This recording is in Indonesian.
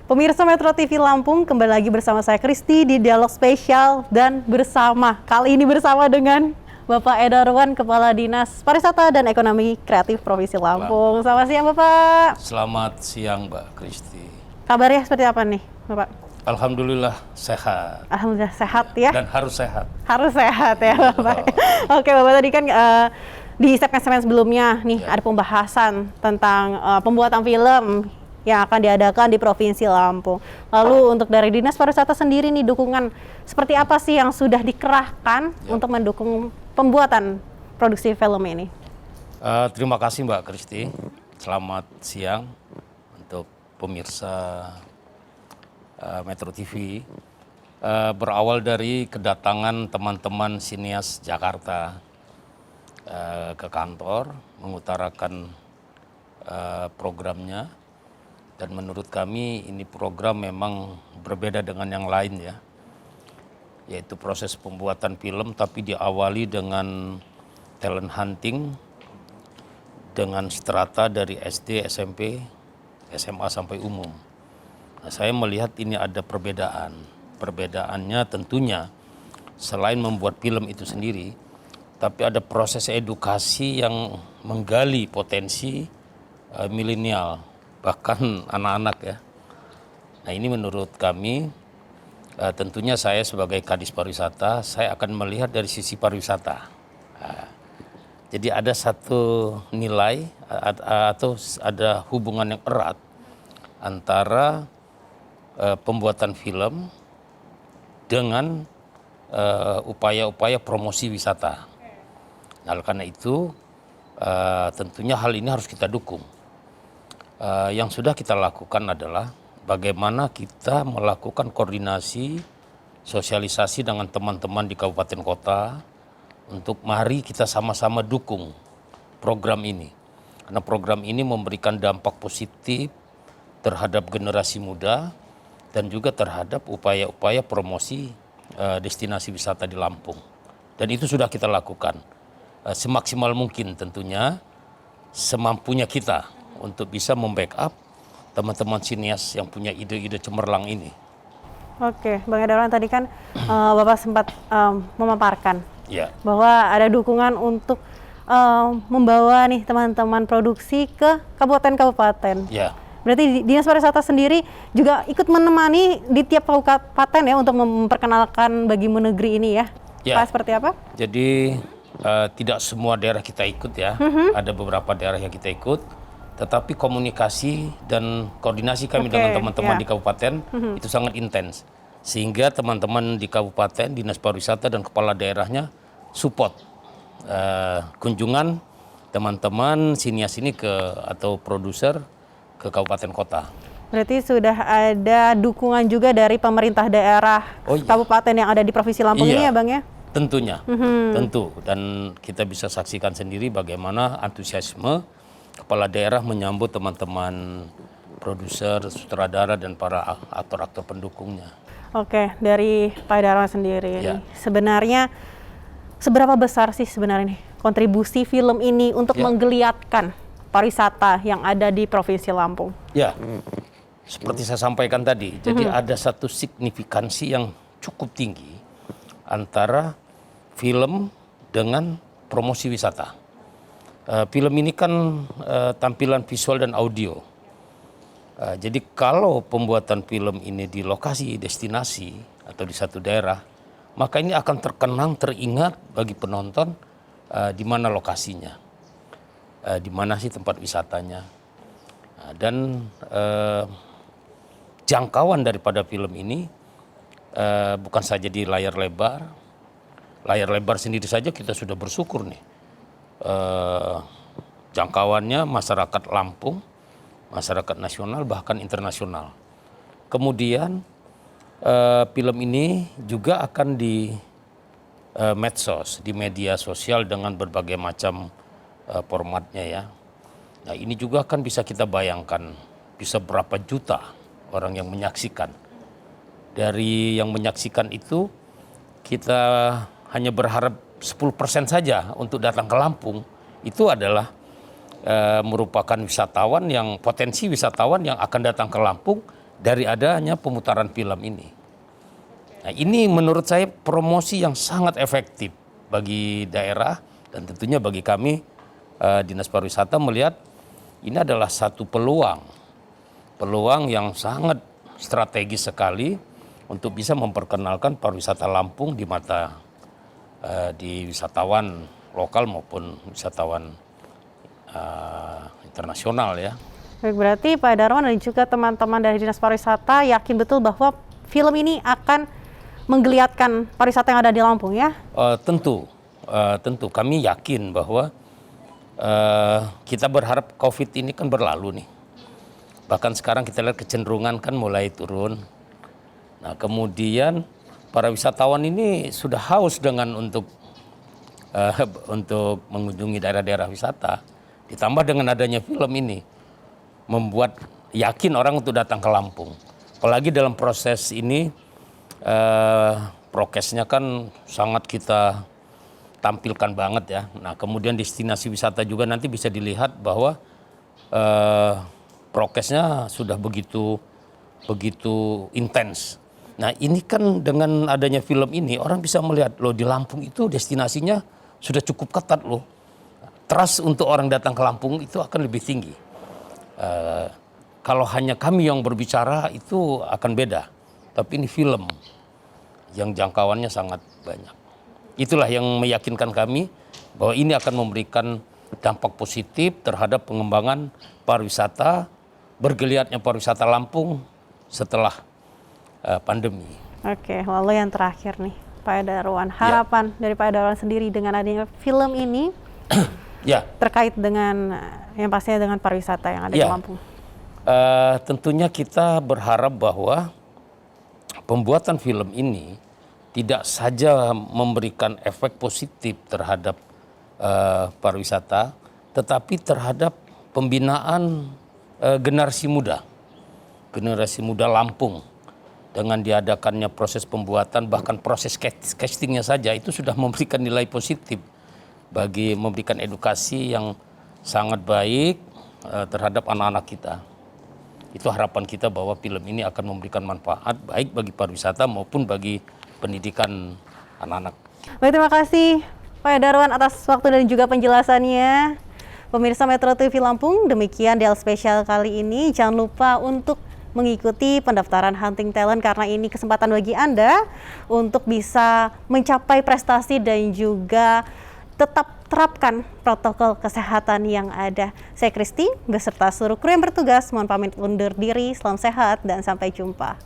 Pemirsa Metro TV Lampung, kembali lagi bersama saya Kristi di Dialog Spesial dan kali ini bersama dengan Bapak Edarwan, Kepala Dinas Pariwisata dan Ekonomi Kreatif Provinsi Lampung. Selamat siang Bapak. Selamat siang Mbak Kristi. Kabarnya seperti apa nih Bapak? Alhamdulillah sehat. Alhamdulillah sehat ya. Dan harus sehat. Harus sehat ya Bapak. Oke Bapak, tadi kan di segmen sebelumnya nih ada pembahasan tentang pembuatan film yang akan diadakan di Provinsi Lampung. Lalu untuk dari Dinas Pariwisata sendiri nih, dukungan seperti apa sih yang sudah dikerahkan untuk mendukung pembuatan produksi film ini? Terima kasih Mbak Kristi. Selamat siang untuk pemirsa Metro TV. Berawal dari kedatangan teman-teman sinias Jakarta ke kantor mengutarakan programnya. Dan menurut kami ini program memang berbeda dengan yang lain ya. Yaitu proses pembuatan film tapi diawali dengan talent hunting dengan strata dari SD, SMP, SMA sampai umum. Nah, saya melihat ini ada perbedaan. Perbedaannya tentunya selain membuat film itu sendiri, tapi ada proses edukasi yang menggali potensi milenial, bahkan anak-anak ya. Nah ini menurut kami, tentunya saya sebagai Kadis Pariwisata, saya akan melihat dari sisi pariwisata. Jadi ada satu nilai atau ada hubungan yang erat antara pembuatan film dengan upaya-upaya promosi wisata. Nah karena itu tentunya hal ini harus kita dukung. Yang sudah kita lakukan adalah bagaimana kita melakukan koordinasi, sosialisasi dengan teman-teman di kabupaten kota untuk mari kita sama-sama dukung program ini. Karena program ini memberikan dampak positif terhadap generasi muda dan juga terhadap upaya-upaya promosi destinasi wisata di Lampung. Dan itu sudah kita lakukan semaksimal mungkin tentunya, semampunya kita untuk bisa membackup teman-teman sinias yang punya ide-ide cemerlang ini. Oke, Bang Edarwan, tadi kan Bapak sempat memaparkan bahwa ada dukungan untuk membawa nih teman-teman produksi ke kabupaten-kabupaten. Ya. Berarti Dinas Pariwisata sendiri juga ikut menemani di tiap kabupaten ya untuk memperkenalkan bagi negeri ini ya. Pak, seperti apa? Jadi tidak semua daerah kita ikut ya. Ada beberapa daerah yang kita ikut. Tetapi komunikasi dan koordinasi kami dengan teman-teman di kabupaten itu sangat intens. Sehingga teman-teman di kabupaten, Dinas Pariwisata dan kepala daerahnya support kunjungan teman-teman sinias ini atau produser ke kabupaten kota. Berarti sudah ada dukungan juga dari pemerintah daerah kabupaten yang ada di Provinsi Lampung ini ya Bang ya? Tentunya, tentu. Dan kita bisa saksikan sendiri bagaimana antusiasme kepala daerah menyambut teman-teman produser, sutradara, dan para aktor-aktor pendukungnya. Oke, dari Pak Edarwan sendiri, sebenarnya seberapa besar sih sebenarnya nih kontribusi film ini untuk menggeliatkan pariwisata yang ada di Provinsi Lampung? Ya, seperti saya sampaikan tadi, jadi ada satu signifikansi yang cukup tinggi antara film dengan promosi wisata. Film ini kan tampilan visual dan audio. Jadi kalau pembuatan film ini di lokasi destinasi atau di satu daerah, maka ini akan terkenang, teringat bagi penonton di mana lokasinya, di mana sih tempat wisatanya. Dan jangkauan daripada film ini bukan saja di layar lebar. Layar lebar sendiri saja kita sudah bersyukur nih. Jangkauannya masyarakat Lampung, masyarakat nasional bahkan internasional. Kemudian film ini juga akan di medsos, di media sosial dengan berbagai macam formatnya ya. Nah ini juga kan bisa kita bayangkan bisa berapa juta orang yang menyaksikan. Dari yang menyaksikan itu kita hanya berharap 10% saja untuk datang ke Lampung, itu adalah merupakan wisatawan yang potensi wisatawan yang akan datang ke Lampung dari adanya pemutaran film ini. Nah, ini menurut saya promosi yang sangat efektif bagi daerah dan tentunya bagi kami Dinas Pariwisata melihat ini adalah satu peluang yang sangat strategis sekali untuk bisa memperkenalkan pariwisata Lampung di mata di wisatawan lokal maupun wisatawan internasional ya. Baik, berarti Pak Darwan dan juga teman-teman dari Dinas Pariwisata yakin betul bahwa film ini akan menggeliatkan pariwisata yang ada di Lampung ya? Tentu kami yakin bahwa kita berharap COVID ini kan berlalu nih. Bahkan sekarang kita lihat kecenderungan kan mulai turun. Nah kemudian para wisatawan ini sudah haus dengan untuk mengunjungi daerah-daerah wisata. Ditambah dengan adanya film ini membuat yakin orang untuk datang ke Lampung. Apalagi dalam proses ini prokesnya kan sangat kita tampilkan banget ya. Nah kemudian destinasi wisata juga nanti bisa dilihat bahwa prokesnya sudah begitu intens. Nah ini kan dengan adanya film ini orang bisa melihat loh di Lampung itu destinasinya sudah cukup ketat loh. Trust untuk orang datang ke Lampung itu akan lebih tinggi. Kalau hanya kami yang berbicara itu akan beda. Tapi ini film yang jangkauannya sangat banyak. Itulah yang meyakinkan kami bahwa ini akan memberikan dampak positif terhadap pengembangan pariwisata, bergeliatnya pariwisata Lampung setelah pandemi. Oke, lalu yang terakhir nih Pak Darwan, harapan dari Pak Darwan sendiri dengan adanya film ini ya. Terkait dengan yang pastinya dengan pariwisata yang ada di Lampung. Tentunya kita berharap bahwa pembuatan film ini tidak saja memberikan efek positif terhadap pariwisata, tetapi terhadap pembinaan generasi muda Lampung. Dengan diadakannya proses pembuatan, bahkan proses castingnya saja itu sudah memberikan nilai positif bagi memberikan edukasi yang sangat baik terhadap anak-anak kita. Itu harapan kita bahwa film ini akan memberikan manfaat baik bagi pariwisata maupun bagi pendidikan anak-anak. Baik, terima kasih Pak Darwan atas waktu dan juga penjelasannya. Pemirsa Metro TV Lampung, demikian DL Spesial kali ini. Jangan lupa untuk mengikuti pendaftaran Hunting Talent karena ini kesempatan bagi Anda untuk bisa mencapai prestasi dan juga tetap terapkan protokol kesehatan yang ada. Saya Kristi beserta seluruh kru yang bertugas mohon pamit undur diri. Salam sehat dan sampai jumpa.